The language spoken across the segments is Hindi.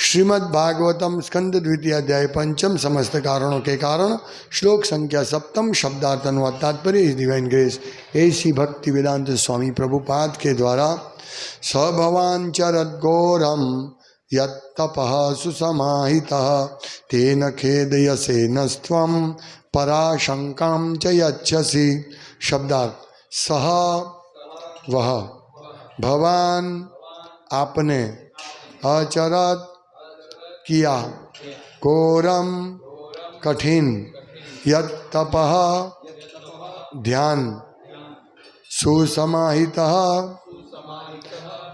श्रीमद् भागवतम स्कंद द्वितीय अध्याय पंचम समस्त कारणों के कारण श्लोक संख्या सप्तम शब्दार्थ अनुवाद तात्पर्य इस डिवाइन ग्रेस ऐसी भक्ति वेदांत स्वामी प्रभुपाद के द्वारा सभवान चरद्घोरम यत्तपः सुसमाहितः तेन खेदयसे नस्त्वं पराशंकां च यच्छसि। शब्दार्थ सह वह भवान आपने अचरत किया घोरम कठिन यत्तपः ध्यान सुसमाहितः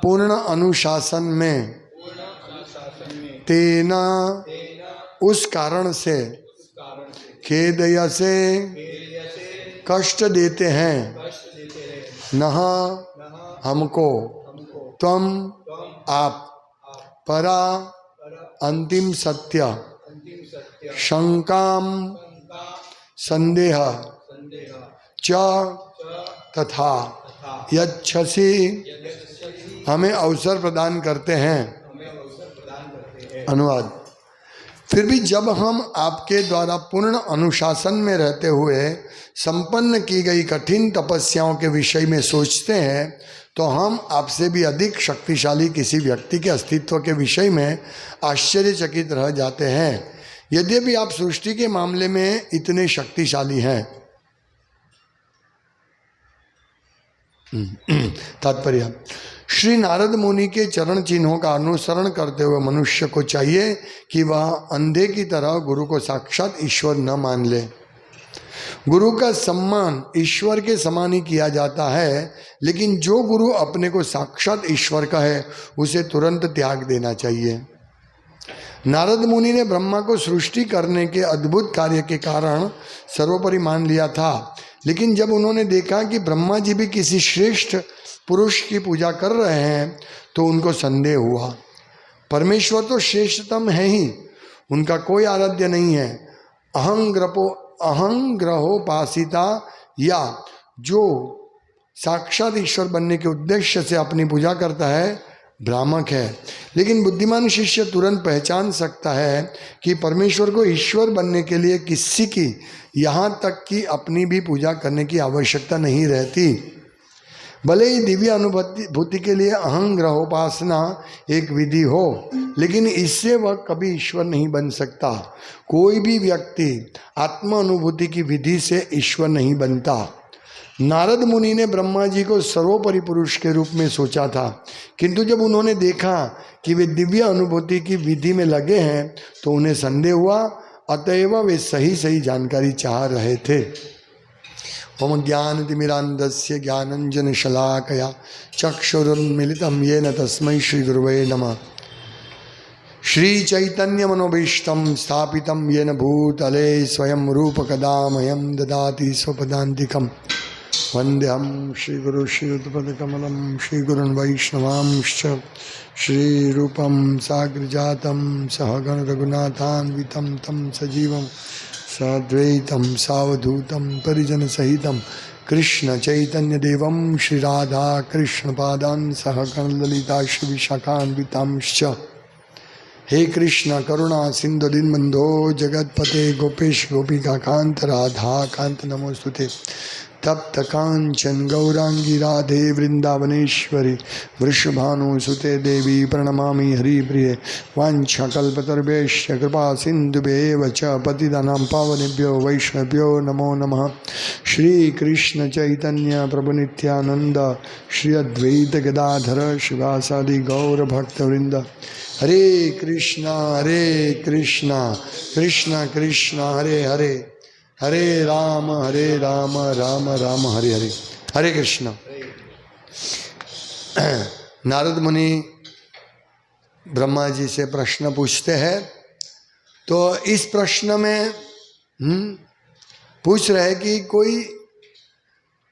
पूर्ण अनुशासन में तेना उस कारण से खेदय से कष्ट देते हैं नह हमको त्वम आप परा अंतिम सत्य शंकाम संदेह च तथा यच्छसि हमें अवसर प्रदान करते हैं। अनुवाद फिर भी जब हम आपके द्वारा पूर्ण अनुशासन में रहते हुए संपन्न की गई कठिन तपस्याओं के विषय में सोचते हैं तो हम आपसे भी अधिक शक्तिशाली किसी व्यक्ति के अस्तित्व के विषय में आश्चर्यचकित रह जाते हैं। यद्यपि आप सृष्टि के मामले में इतने शक्तिशाली हैं। तात्पर्य श्री नारद मुनि के चरण चिन्हों का अनुसरण करते हुए मनुष्य को चाहिए कि वह अंधे की तरह गुरु को साक्षात ईश्वर न मान ले। गुरु का सम्मान ईश्वर के समान ही किया जाता है, लेकिन जो गुरु अपने को साक्षात ईश्वर कहे उसे तुरंत त्याग देना चाहिए। नारद मुनि ने ब्रह्मा को सृष्टि करने के अद्भुत कार्य के कारण सर्वोपरि मान लिया था, लेकिन जब उन्होंने देखा कि ब्रह्मा जी भी किसी श्रेष्ठ पुरुष की पूजा कर रहे हैं तो उनको संदेह हुआ। परमेश्वर तो श्रेष्ठतम है ही, उनका कोई आराध्य नहीं है। अहंग्रहोपासिता या जो साक्षात ईश्वर बनने के उद्देश्य से अपनी पूजा करता है भ्रामक है, लेकिन बुद्धिमान शिष्य तुरंत पहचान सकता है कि परमेश्वर को ईश्वर बनने के लिए किसी की यहाँ तक कि अपनी भी पूजा करने की आवश्यकता नहीं रहती। भले ही दिव्य अनुभूति के लिए अहंग्रहोपासना एक विधि हो, लेकिन इससे वह कभी ईश्वर नहीं बन सकता। कोई भी व्यक्ति आत्म अनुभूति की विधि से ईश्वर नहीं बनता। नारद मुनि ने ब्रह्मा जी को सर्वोपरि पुरुष के रूप में सोचा था, किंतु जब उन्होंने देखा कि वे दिव्य अनुभूति की विधि में लगे हैं तो उन्हें संदेह हुआ। अतएव वे सही जानकारी चाह रहे थे। ओम ज्ञानतिमिरान्धस्य ज्ञानञ्जनशलाकया चक्षुरुन्मिलितं येन तस्मै श्रीगुरुवे नमः। श्रीचैतन्यमनोभीष्टं स्थापितं येन भूतले स्वयं रूपकदा मह्यं ददाति स्वपदान्तिकं। वन्देऽहं श्रीगुरु श्रीयुतपदकमलं श्रीगुरुन् वैष्णवांश्च श्रीरूपं साग्रजातं सहगण रघुनाथान्वितं तं सजीवं साद्वैतं सावधूतं परिजनसहितं कृष्ण चैतन्यदेवं श्रीराधा कृष्णपादान् सहगण ललिता श्रीविशाखान्वितांश्च। हे कृष्ण करुणा सिंधु दीनबंधो जगतपते गोपेश गोपिकाकांत राधा कांत नमोस्तुते। तप्त कांचन गौरांगी राधे वृंदावनेश्वरी वृषभानुसुते देवी प्रणमामि हरिप्रिये। वाञ्छाकल्पतरुभ्यश्च कृपा सिन्धुभ्येव च पतितानां पावनेभ्यो वैष्णवेभ्यो नमो नमः। श्री कृष्ण चैतन्य प्रभु नित्यानंद श्री अद्वैत गदाधर शिवासादि गौर भक्तवृंद। हरे कृष्णा कृष्णा कृष्णा हरे हरे, हरे राम राम राम हरे हरे। हरे कृष्ण। नारद मुनि ब्रह्मा जी से प्रश्न पूछते हैं, तो इस प्रश्न में पूछ रहे कि कोई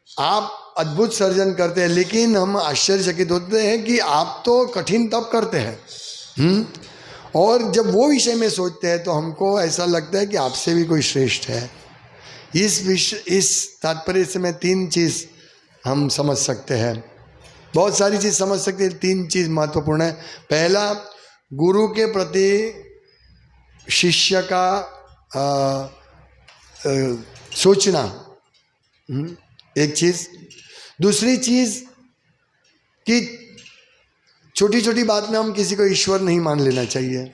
आप अद्भुत सर्जन करते हैं, लेकिन हम आश्चर्यचकित होते हैं कि आप तो कठिन तप करते हैं। और जब वो विषय में सोचते हैं तो हमको ऐसा लगता है कि आपसे भी कोई श्रेष्ठ है। इस तात्पर्य से मैं 3 चीज़ हम समझ सकते हैं। बहुत सारी चीज़ समझ सकते हैं, 3 चीज़ महत्वपूर्ण है। पहला, गुरु के प्रति शिष्य का सोचना, एक चीज। दूसरी चीज कि छोटी छोटी बात में हम किसी को ईश्वर नहीं मान लेना चाहिए,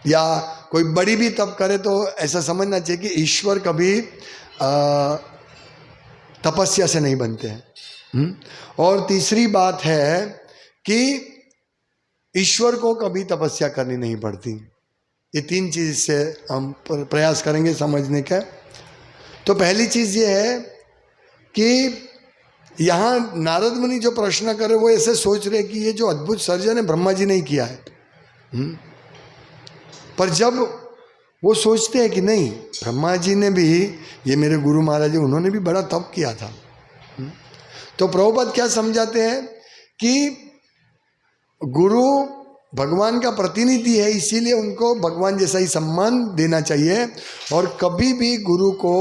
या कोई बड़ी भी तप करे तो ऐसा समझना चाहिए कि ईश्वर कभी तपस्या से नहीं बनते हैं। और तीसरी बात है कि ईश्वर को कभी तपस्या करनी नहीं पड़ती। ये तीन चीज से हम प्रयास करेंगे समझने का। तो पहली चीज ये है कि यहाँ नारद मुनि जो प्रश्न करे वो ऐसे सोच रहे कि ये जो अद्भुत सर्जन है ब्रह्मा जी ने ही किया है। पर जब वो सोचते हैं कि नहीं, ब्रह्मा जी ने भी, ये मेरे गुरु महाराज जी उन्होंने भी बड़ा तप किया था। तो प्रभुपाद क्या समझाते हैं कि गुरु भगवान का प्रतिनिधि है, इसीलिए उनको भगवान जैसा ही सम्मान देना चाहिए। और कभी भी गुरु को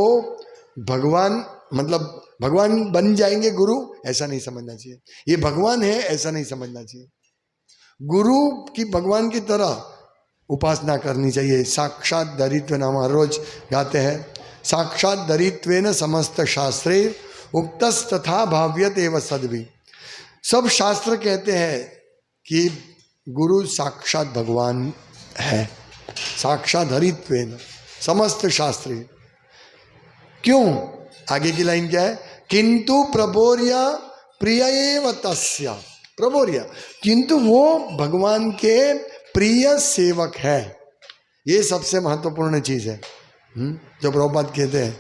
भगवान मतलब भगवान बन जाएंगे गुरु, ऐसा नहीं समझना चाहिए। ये भगवान है ऐसा नहीं समझना चाहिए। गुरु की भगवान की तरह उपासना करनी चाहिए। साक्षात धरित्व नाम हर रोज गाते हैं, साक्षात धरित्वेन समस्त शास्त्रे उक्तस तथा भाव्यत एव सद्भि। सब शास्त्र कहते हैं कि गुरु साक्षात भगवान है, साक्षात धरित्वेन समस्त शास्त्री। क्यों? आगे की लाइन क्या है? किंतु प्रबोर्य प्रिय एव तस्य। प्रबोर्य, किंतु वो भगवान के प्रिय सेवक है। ये सबसे महत्वपूर्ण चीज है जो प्रभुपाद कहते हैं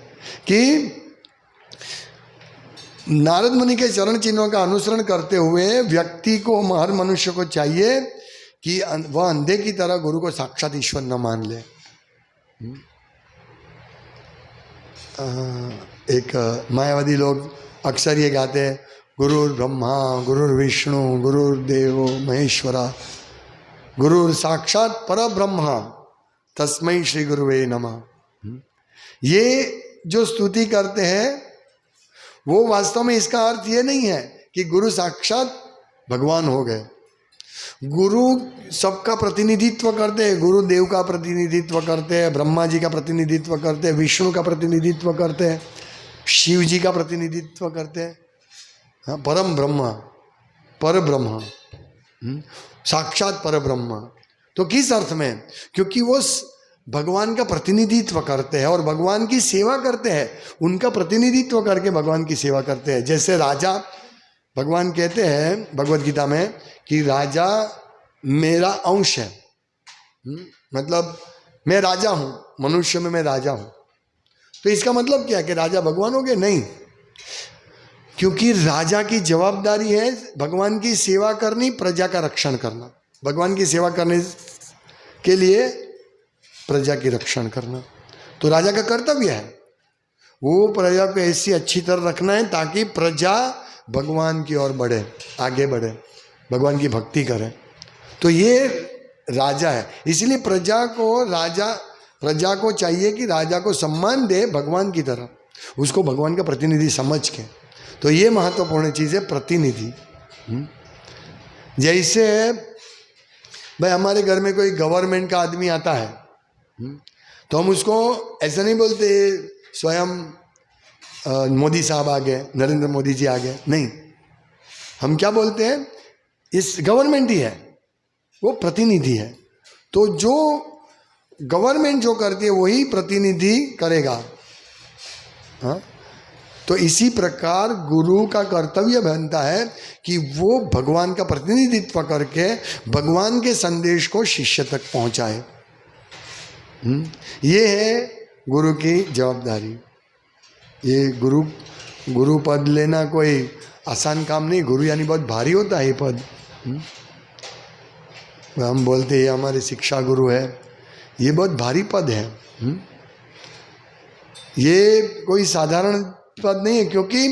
कि नारद मुनि के चरण चिन्हों का अनुसरण करते हुए व्यक्ति को, हर मनुष्य को चाहिए कि वह अंधे की तरह गुरु को साक्षात ईश्वर न मान ले। एक मायावादी लोग अक्सर ये गाते हैं, गुरुर ब्रह्मा गुरुर विष्णु गुरुर्देवो महेश्वरा गुरुर साक्षात परब्रह्म तस्मै श्री गुरुवे नमः। ये जो स्तुति करते हैं वो वास्तव में इसका अर्थ ये नहीं है कि गुरु साक्षात भगवान हो गए। गुरु सबका प्रतिनिधित्व करते हैं, गुरु देव का प्रतिनिधित्व करते हैं, ब्रह्मा जी का प्रतिनिधित्व करते हैं, विष्णु का प्रतिनिधित्व करते हैं, शिव जी का प्रतिनिधित्व करते हैं। हाँ, परम ब्रह्म, पर ब्रह्म, साक्षात पर ब्रह्म। तो किस अर्थ में? क्योंकि वो भगवान का प्रतिनिधित्व करते हैं और भगवान की सेवा करते हैं, उनका प्रतिनिधित्व करके भगवान की सेवा करते हैं। जैसे राजा, भगवान कहते हैं भगवत गीता में कि राजा मेरा अंश है, मतलब मैं राजा हूं, मनुष्य में मैं राजा हूं। तो इसका मतलब क्या है कि राजा भगवान हो गए? नहीं, क्योंकि राजा की जवाबदारी है भगवान की सेवा करनी, प्रजा का रक्षण करना। भगवान की सेवा करने के लिए प्रजा की रक्षण करना तो राजा का कर्तव्य है। वो प्रजा को ऐसी अच्छी तरह रखना है ताकि प्रजा भगवान की ओर बढ़े, आगे बढ़े, भगवान की भक्ति करे। तो ये राजा है। इसलिए प्रजा को चाहिए कि राजा को सम्मान दे भगवान की तरह, उसको भगवान का प्रतिनिधि समझ के। तो ये महत्वपूर्ण चीज़ है, प्रतिनिधि। जैसे भाई हमारे घर में कोई गवर्नमेंट का आदमी आता है तो हम उसको ऐसा नहीं बोलते स्वयं मोदी साहब आ गए, नरेंद्र मोदी जी आ गए, नहीं। हम क्या बोलते हैं? इस गवर्नमेंट ही है, वो प्रतिनिधि है। तो जो गवर्नमेंट जो करती है वही प्रतिनिधि करेगा। हाँ, तो इसी प्रकार गुरु का कर्तव्य बनता है कि वो भगवान का प्रतिनिधित्व करके भगवान के संदेश को शिष्य तक पहुंचाए। ये है गुरु की जवाबदारी। ये गुरु पद लेना कोई आसान काम नहीं। गुरु यानी बहुत भारी होता है ये पद। हम बोलते हैं हमारे शिक्षा गुरु है, ये बहुत भारी पद है। ये कोई साधारण पद नहीं है, क्योंकि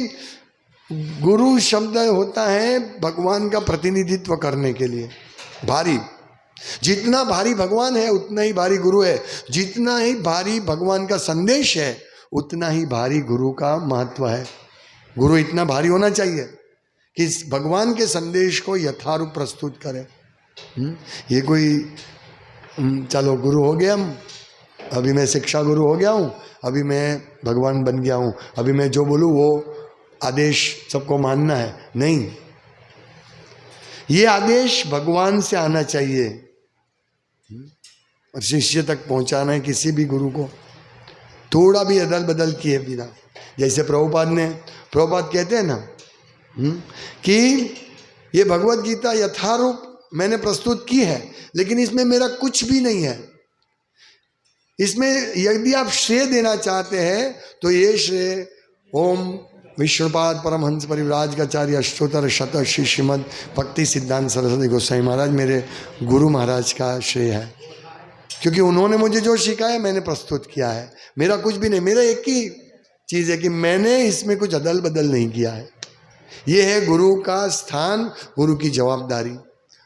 गुरु शब्द होता है भगवान का प्रतिनिधित्व करने के लिए भारी। जितना भारी भगवान है उतना ही भारी गुरु है, जितना ही भारी भगवान का संदेश है उतना ही भारी गुरु का महत्व है। गुरु इतना भारी होना चाहिए कि भगवान के संदेश को यथारूप प्रस्तुत करे। ये कोई चलो गुरु हो गया हम, अभी मैं शिक्षा गुरु हो गया हूँ, अभी मैं भगवान बन गया हूँ, अभी मैं जो बोलूँ वो आदेश सबको मानना है। नहीं, ये आदेश भगवान से आना चाहिए और शिष्य तक पहुंचाना है किसी भी गुरु को, थोड़ा भी अदल बदल किए बिना। जैसे प्रभुपाद कहते हैं ना कि ये भगवत गीता यथारूप मैंने प्रस्तुत की है, लेकिन इसमें मेरा कुछ भी नहीं है। इसमें यदि आप श्रेय देना चाहते हैं तो ये श्रेय ओम विष्णुपाद परमहंस परिव्राजकाचार्य अष्टोत्तर शत श्री श्रीमद भक्ति सिद्धांत सरस्वती गोस्वामी महाराज मेरे गुरु महाराज का श्रेय है, क्योंकि उन्होंने मुझे जो सिखाया मैंने प्रस्तुत किया है। मेरा कुछ भी नहीं, मेरा एक ही चीज़ है कि मैंने इसमें कुछ अदल बदल नहीं किया है। ये है गुरु का स्थान, गुरु की जवाबदारी।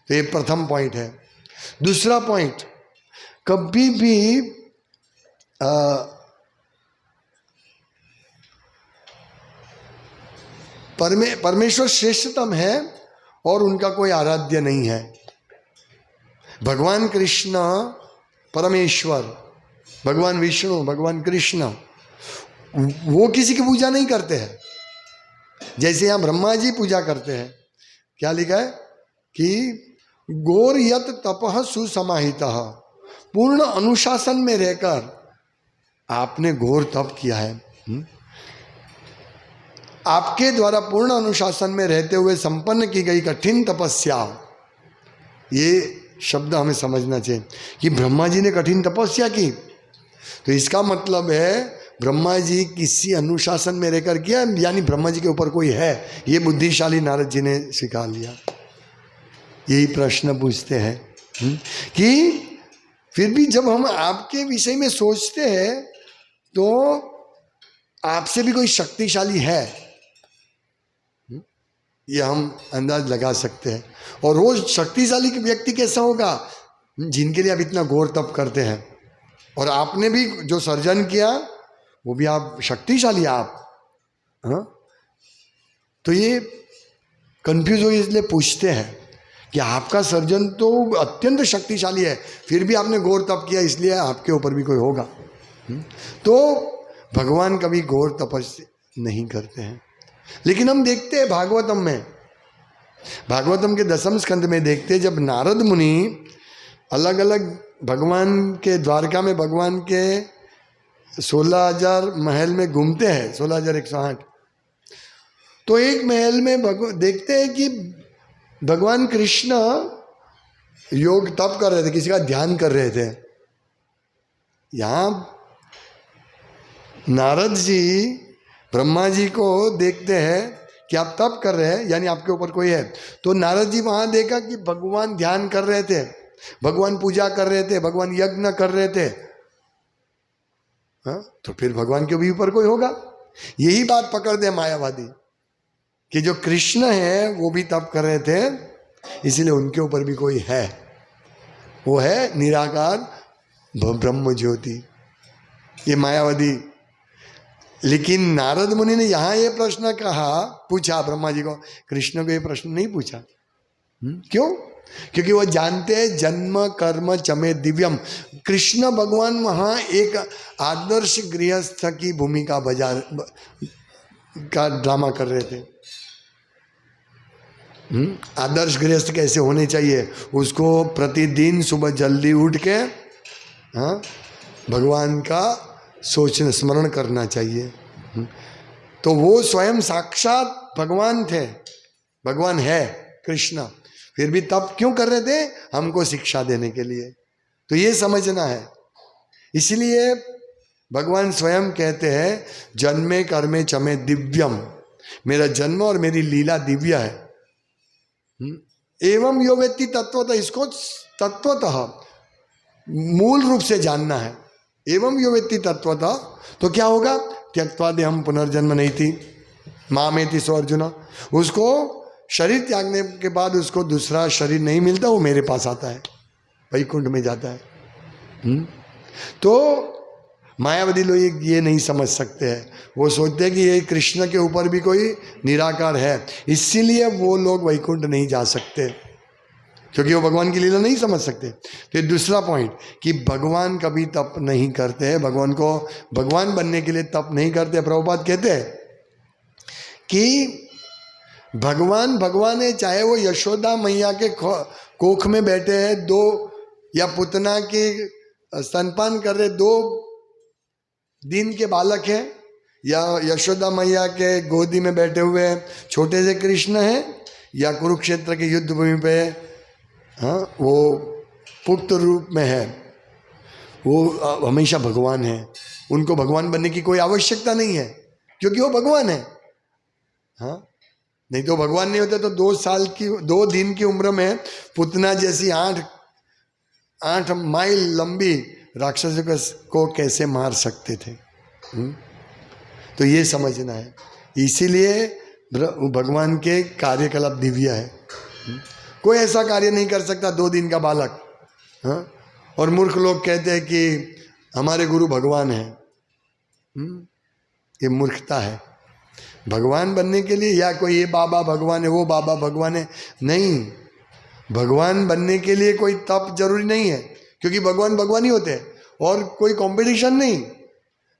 तो ये प्रथम पॉइंट है। दूसरा पॉइंट, कभी भी परमेश्वर श्रेष्ठतम है और उनका कोई आराध्य नहीं है। भगवान कृष्ण परमेश्वर, भगवान विष्णु, भगवान कृष्ण, वो किसी की पूजा नहीं करते हैं। जैसे यहाँ ब्रह्मा जी पूजा करते हैं, क्या लिखा है कि गौर यत तपः सुसमाहितः, पूर्ण अनुशासन में रहकर आपने घोर तप किया है। आपके द्वारा पूर्ण अनुशासन में रहते हुए संपन्न की गई कठिन तपस्या, ये शब्द हमें समझना चाहिए कि ब्रह्मा जी ने कठिन तपस्या की, तो इसका मतलब है ब्रह्मा जी किसी अनुशासन में रहकर किया, यानी ब्रह्मा जी के ऊपर कोई है, ये बुद्धिशाली नारद जी ने सिखा लिया। यही प्रश्न पूछते हैं कि फिर भी जब हम आपके विषय में सोचते हैं तो आपसे भी कोई शक्तिशाली है, ये हम अंदाज लगा सकते हैं। और वो शक्तिशाली व्यक्ति कैसा होगा, जिनके लिए आप इतना घोर तप करते हैं, और आपने भी जो सर्जन किया वो भी आप शक्तिशाली आप, हाँ? तो ये कंफ्यूज हो, इसलिए पूछते हैं कि आपका सर्जन तो अत्यंत शक्तिशाली है, फिर भी आपने घोर तप किया, इसलिए आपके ऊपर भी कोई होगा। तो भगवान कभी घोर तपस्या नहीं करते हैं। लेकिन हम देखते हैं भागवतम में, भागवतम के 10वें स्कंद में देखते हैं, जब नारद मुनि अलग अलग भगवान के द्वारका में भगवान के 16,000 महल में घूमते हैं, 16,108, तो एक महल में देखते हैं कि भगवान कृष्ण योग तप कर रहे थे, किसी का ध्यान कर रहे थे। यहाँ नारद जी ब्रह्मा जी को देखते हैं कि आप तप कर रहे हैं, यानी आपके ऊपर कोई है। तो नारद जी वहाँ देखा कि भगवान ध्यान कर रहे थे, भगवान पूजा कर रहे थे, भगवान यज्ञ कर रहे थे, हाँ? तो फिर भगवान के भी ऊपर कोई होगा। यही बात पकड़ दे मायावादी कि जो कृष्ण है वो भी तप कर रहे थे, इसीलिए उनके ऊपर भी कोई है, वो है निराकार ब्रह्म ज्योति। ये मायावादी। लेकिन नारद मुनि ने यहाँ ये प्रश्न पूछा ब्रह्मा जी को, कृष्ण को ये प्रश्न नहीं पूछा। क्यों? क्योंकि वो जानते हैं जन्म कर्म चमे दिव्यम। कृष्ण भगवान वहाँ एक आदर्श गृहस्थ की भूमिका का ड्रामा कर रहे थे। आदर्श गृहस्थ कैसे होने चाहिए, उसको प्रतिदिन सुबह जल्दी उठ के भगवान का सोचना स्मरण करना चाहिए। तो वो स्वयं साक्षात भगवान थे, भगवान है कृष्ण, फिर भी तप क्यों कर रहे थे? हमको शिक्षा देने के लिए। तो ये समझना है। इसलिए भगवान स्वयं कहते हैं जन्मे कर्मे चमे दिव्यम, मेरा जन्म और मेरी लीला दिव्य है। एवं यो व्यक्ति तत्वतः, इसको तत्वतः मूल रूप से जानना है। एवं यो व्यक्ति तत्वतः, तो क्या होगा? त्यक्त्वा देहम पुनर्जन्म नहीं थी मामेति सो अर्जुन, उसको शरीर त्यागने के बाद उसको दूसरा शरीर नहीं मिलता, वो मेरे पास आता है, वैकुंठ में जाता है। तो मायावादी लोग ये नहीं समझ सकते हैं, वो सोचते हैं कि ये कृष्ण के ऊपर भी कोई निराकार है, इसीलिए वो लोग वैकुंठ नहीं जा सकते। क्योंकि वो भगवान की लीला नहीं समझ सकते। तो दूसरा पॉइंट कि भगवान कभी तप नहीं करते हैं, भगवान को भगवान बनने के लिए तप नहीं करते। प्रभुपाद कहते हैं कि भगवान भगवान है, चाहे वो यशोदा मैया के कोख में बैठे हैं दो, या पुतना के स्तनपान कर रहे 2 दिन के बालक हैं, या यशोदा मैया के गोदी में बैठे हुए छोटे से कृष्ण हैं, या कुरुक्षेत्र के युद्ध भूमि पे हाँ वो पुक्त रूप में है, वो हमेशा भगवान है। उनको भगवान बनने की कोई आवश्यकता नहीं है, क्योंकि वो भगवान है। हाँ, नहीं तो भगवान नहीं होते तो 2 दिन की उम्र में पुतना जैसी 8 माइल लंबी राक्षसों को कैसे मार सकते थे। तो ये समझना है, इसीलिए भगवान के कार्यकलाप दिव्य है। कोई ऐसा कार्य नहीं कर सकता 2 दिन का बालक। हाँ, और मूर्ख लोग कहते हैं कि हमारे गुरु भगवान है। ये मूर्खता है। भगवान बनने के लिए या कोई ये बाबा भगवान है, वो बाबा भगवान है, नहीं। भगवान बनने के लिए कोई तप जरूरी नहीं है, क्योंकि भगवान भगवान ही होते हैं और कोई कंपटीशन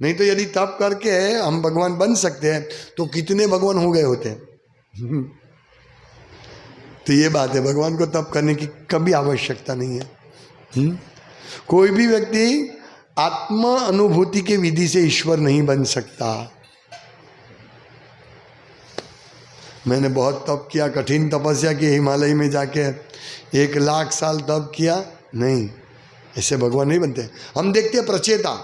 नहीं तो यदि तप करके हम भगवान बन सकते हैं तो कितने भगवान हो गए होते हैं। तो ये बात है, भगवान को तप करने की कभी आवश्यकता नहीं है। कोई भी व्यक्ति आत्मा अनुभूति के विधि से ईश्वर नहीं बन सकता। मैंने बहुत तप किया, कठिन तपस्या की, हिमालय में जाके 1 लाख साल तप किया, नहीं, ऐसे भगवान नहीं बनते। हम देखते हैं प्रचेता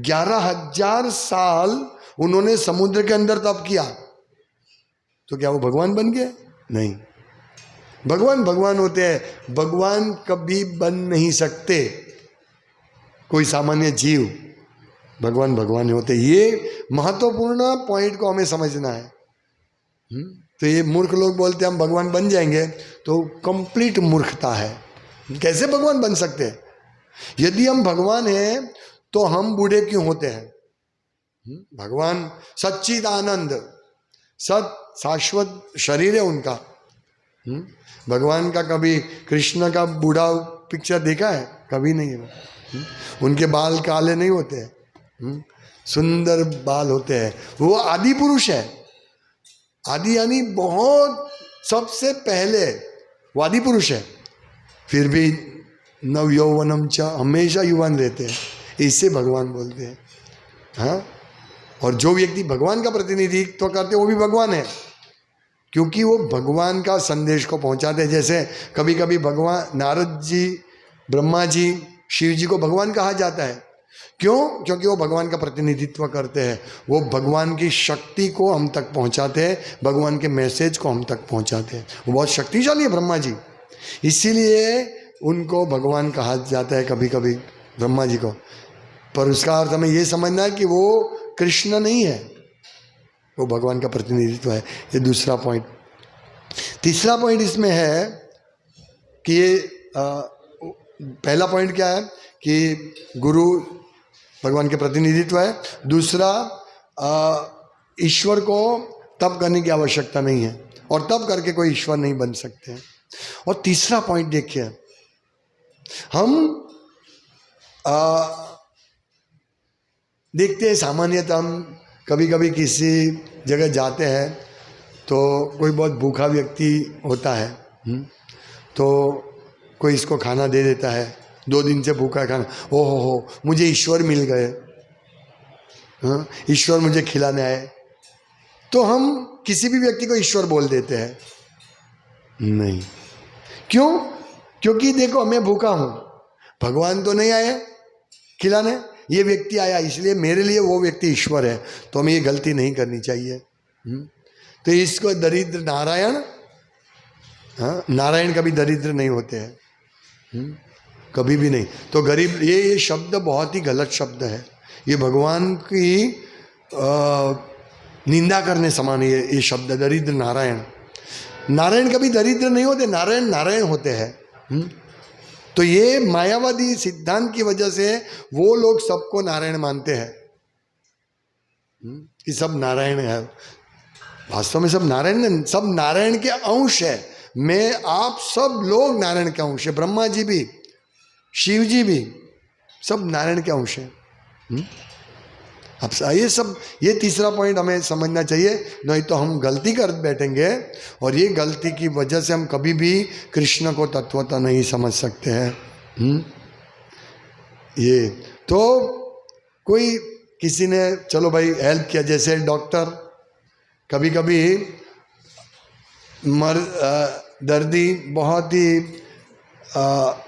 11,000 साल उन्होंने समुद्र के अंदर तप किया, तो क्या वो भगवान बन गए? नहीं। भगवान भगवान होते हैं, भगवान कभी बन नहीं सकते। कोई सामान्य जीव, भगवान भगवान होते। ये महत्वपूर्ण पॉइंट को हमें समझना है। तो ये मूर्ख लोग बोलते हैं हम भगवान बन जाएंगे, तो कंप्लीट मूर्खता है। कैसे भगवान बन सकते हैं? यदि हम भगवान हैं तो हम बूढ़े क्यों होते हैं? भगवान सच्चिद आनंद, सत शाश्वत शरीर है उनका। भगवान का कभी कृष्ण का बूढ़ा पिक्चर देखा है? कभी नहीं है। उनके बाल काले नहीं होते हैं, सुंदर बाल होते हैं। वो आदि पुरुष है। आदि यानी बहुत सबसे पहले वो आदि पुरुष है, फिर भी नव यौवनम च, हमेशा युवान रहते हैं, इससे भगवान बोलते हैं। हाँ, और जो व्यक्ति भगवान का प्रतिनिधित्व करते हैं वो भी भगवान है, क्योंकि वो भगवान का संदेश को पहुंचाते हैं। जैसे कभी कभी भगवान नारद जी, ब्रह्मा जी, शिव जी को भगवान कहा जाता है। क्यों? क्योंकि वो भगवान का प्रतिनिधित्व करते हैं। वो भगवान की शक्ति को हम तक पहुंचाते हैं, भगवान के मैसेज को हम तक पहुंचाते हैं। वो बहुत शक्तिशाली है ब्रह्मा जी, इसीलिए उनको भगवान कहा जाता है कभी कभी, ब्रह्मा जी को। पर उसका अर्थ हमें ये समझना है कि वो कृष्ण नहीं है, वो भगवान का प्रतिनिधित्व है। ये दूसरा पॉइंट। तीसरा पॉइंट इसमें है कि ये पहला पॉइंट क्या है कि गुरु भगवान के प्रतिनिधित्व है। दूसरा, ईश्वर को तप करने की आवश्यकता नहीं है, और तप करके कोई ईश्वर नहीं बन सकते हैं। और तीसरा पॉइंट देखिए, हम देखते हैं सामान्यतः हम कभी कभी किसी जगह जाते हैं तो कोई बहुत भूखा व्यक्ति होता है, तो कोई इसको खाना दे देता है, 2 दिन से भूखा खाना, ओहो हो मुझे ईश्वर मिल गए, हाँ ईश्वर मुझे खिलाने आए। तो हम किसी भी व्यक्ति को ईश्वर बोल देते हैं? नहीं। क्यों? क्योंकि देखो मैं भूखा हूँ, भगवान तो नहीं आए खिलाने, ये व्यक्ति आया, इसलिए मेरे लिए वो व्यक्ति ईश्वर है। तो हमें ये गलती नहीं करनी चाहिए। तो इसको दरिद्र नारायण, हाँ नारायण कभी दरिद्र नहीं होते हैं, कभी भी नहीं। तो गरीब, ये शब्द बहुत ही गलत शब्द है, ये भगवान की निंदा करने समान है ये शब्द दरिद्र नारायण। नारायण कभी दरिद्र नहीं होते, नारायण नारायण होते हैं। तो ये मायावादी सिद्धांत की वजह से वो लोग सबको नारायण मानते हैं कि सब नारायण है। वास्तव में सब नारायण के अंश है। मैं आप सब लोग नारायण के अंश है, ब्रह्मा जी भी, शिव जी भी, सब नारायण के अंश है। अब ये सब, ये तीसरा पॉइंट हमें समझना चाहिए, नहीं तो हम गलती कर बैठेंगे और ये गलती की वजह से हम कभी भी कृष्ण को तत्वतः नहीं समझ सकते हैं। ये तो कोई किसी ने चलो भाई हेल्प किया, जैसे डॉक्टर कभी कभी दर्दी बहुत ही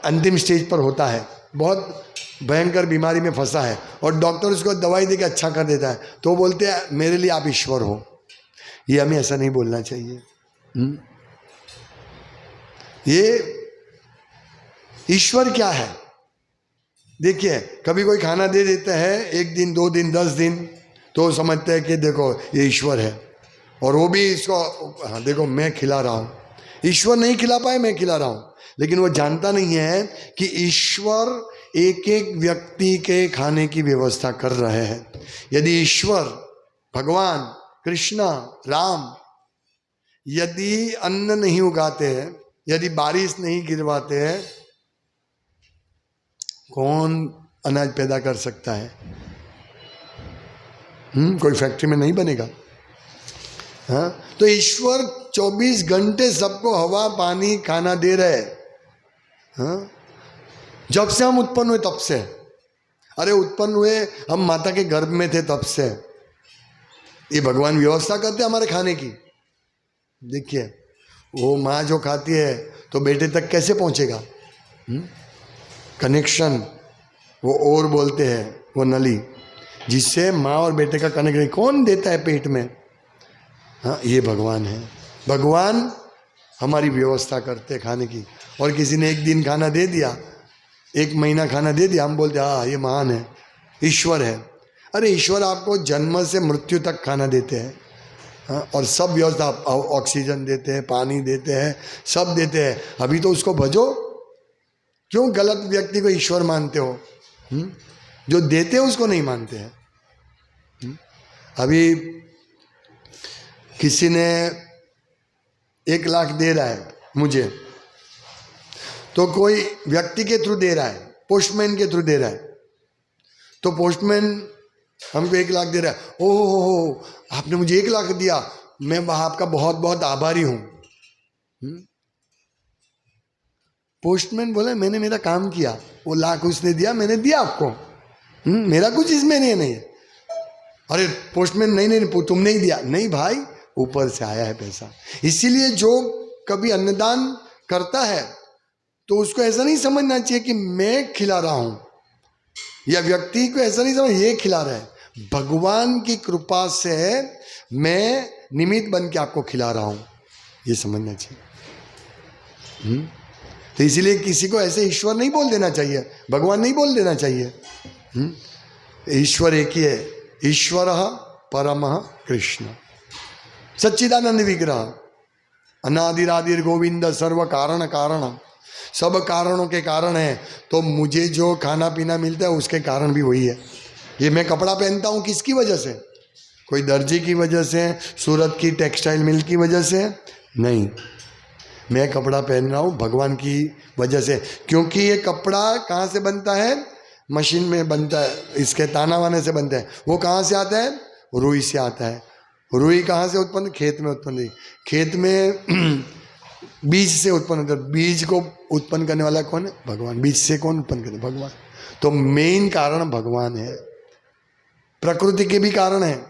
अंतिम स्टेज पर होता है, बहुत भयंकर बीमारी में फंसा है और डॉक्टर उसको दवाई देके अच्छा कर देता है, तो बोलते हैं मेरे लिए आप ईश्वर हो। ये हमें ऐसा नहीं बोलना चाहिए। ये ईश्वर क्या है? देखिए, कभी कोई खाना दे देता है 1 दिन 2 दिन 10 दिन, तो समझते हैं कि देखो ये ईश्वर है, और वो भी इसको हाँ देखो मैं खिला रहा हूँ। ईश्वर नहीं खिला पाए, मैं खिला रहा हूँ, लेकिन वो जानता नहीं है कि ईश्वर एक एक व्यक्ति के खाने की व्यवस्था कर रहे हैं। यदि ईश्वर भगवान कृष्णा राम यदि अन्न नहीं उगाते हैं, यदि बारिश नहीं गिरवाते हैं, कौन अनाज पैदा कर सकता है? कोई फैक्ट्री में नहीं बनेगा। हाँ, तो ईश्वर 24 घंटे सबको हवा पानी खाना दे रहे। हाँ, जब से हम उत्पन्न हुए तब से, अरे उत्पन्न हुए हम माता के गर्भ में थे तब से ये भगवान व्यवस्था करते हमारे खाने की। देखिए, वो माँ जो खाती है तो बेटे तक कैसे पहुँचेगा? कनेक्शन वो और बोलते हैं, वो नली जिससे माँ और बेटे का कनेक्शन कौन देता है पेट में? हाँ, ये भगवान है। भगवान हमारी व्यवस्था करते खाने की। और किसी ने 1 दिन खाना दे दिया, 1 महीना खाना दे दिया, हम बोलते हाँ ये महान है, ईश्वर है। अरे ईश्वर आपको जन्म से मृत्यु तक खाना देते हैं। हाँ, और सब व्यवस्था, ऑक्सीजन देते हैं, पानी देते हैं, सब देते हैं। अभी तो उसको भजो। क्यों गलत व्यक्ति को ईश्वर मानते हो? जो देते हैं उसको नहीं मानते हैं। अभी किसी ने 1 लाख दे रहा है मुझे, तो कोई व्यक्ति के थ्रू दे रहा है, पोस्टमैन के थ्रू दे रहा है, तो पोस्टमैन हमको 1 लाख दे रहा है। ओह आपने मुझे 1 लाख दिया, मैं आपका बहुत बहुत आभारी हूँ। पोस्टमैन बोला मैंने मेरा काम किया, वो लाख उसने दिया, मैंने दिया आपको, मेरा कुछ इसमें नहीं है। अरे पोस्टमैन नहीं तुमने ही दिया। नहीं भाई, ऊपर से आया है पैसा। इसीलिए जो कभी अन्नदान करता है तो उसको ऐसा नहीं समझना चाहिए कि मैं खिला रहा हूं, या व्यक्ति को ऐसा नहीं समझ ये खिला रहा है। भगवान की कृपा से मैं निमित्त बन के आपको खिला रहा हूं, ये समझना चाहिए। तो इसीलिए किसी को ऐसे ईश्वर नहीं बोल देना चाहिए, भगवान नहीं बोल देना चाहिए। ईश्वर एक ही है, ईश्वर परमः कृष्ण सच्चिदानंद विग्रह, अनादिरादिर गोविंद सर्व कारण कारण, सब कारणों के कारण है। तो मुझे जो खाना पीना मिलता है उसके कारण भी वही है। ये मैं कपड़ा पहनता हूँ किसकी वजह से? कोई दर्जी की वजह से, सूरत की टेक्सटाइल मिल की वजह से नहीं। मैं कपड़ा पहन रहा हूँ भगवान की वजह से, क्योंकि ये कपड़ा कहाँ से बनता है? मशीन में बनता है, इसके ताना वाने से बनता है। वो कहाँ से आता है? रुई से आता है। रुई कहाँ से उत्पन्न? खेत में उत्पन्न हुई। खेत में बीज से उत्पन्न होता है। बीज को उत्पन्न करने वाला कौन है? भगवान। बीज से कौन उत्पन्न करता है? भगवान। तो मेन कारण भगवान है। प्रकृति के भी कारण है।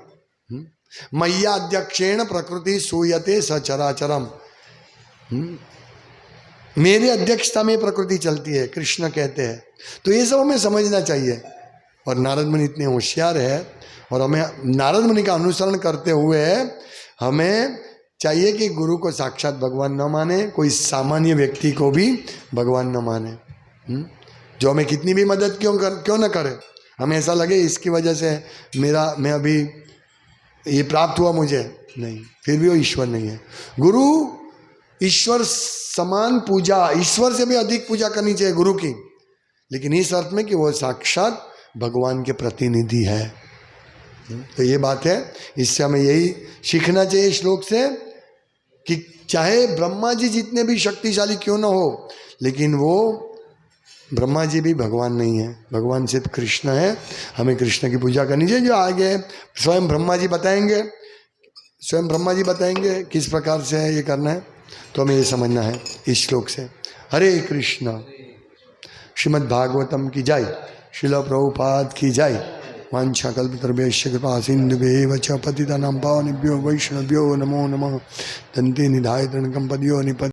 मय्या अध्यक्षेण प्रकृति सूयते सचराचरम, मेरे अध्यक्षता में प्रकृति चलती है, कृष्ण कहते हैं। तो ये सब हमें समझना चाहिए। और नारद मुनि इतने होशियार है, और हमें नारद मुनि का अनुसरण करते हुए हमें चाहिए कि गुरु को साक्षात भगवान न माने, कोई सामान्य व्यक्ति को भी भगवान न माने। जो हमें कितनी भी मदद क्यों न करे, हमें ऐसा लगे इसकी वजह से मैं अभी ये प्राप्त हुआ मुझे, नहीं, फिर भी वो ईश्वर नहीं है। गुरु ईश्वर समान पूजा, ईश्वर से भी अधिक पूजा करनी चाहिए गुरु की, लेकिन इस अर्थ में कि वो साक्षात भगवान के प्रतिनिधि है। तो ये बात है, इससे हमें यही सीखना चाहिए श्लोक से कि चाहे ब्रह्मा जी जितने भी शक्तिशाली क्यों ना हो, लेकिन वो ब्रह्मा जी भी भगवान नहीं है, भगवान सिर्फ कृष्ण है। हमें कृष्ण की पूजा करनी चाहिए। जो आगे स्वयं ब्रह्मा जी बताएंगे, स्वयं ब्रह्मा जी बताएंगे किस प्रकार से है ये करना है, तो हमें ये समझना है इस श्लोक से। हरे कृष्ण। श्रीमद् भागवतम की जय। शिल प्रभुपाद की जय। वांछा कल्पतरुभ्यश्च कृपा सिन्धुभ्येव च पतितानां पावनेभ्यो वैष्णवेभ्यो नमो नमः। दन्ते निधाय तृणकं पद्यो निपत्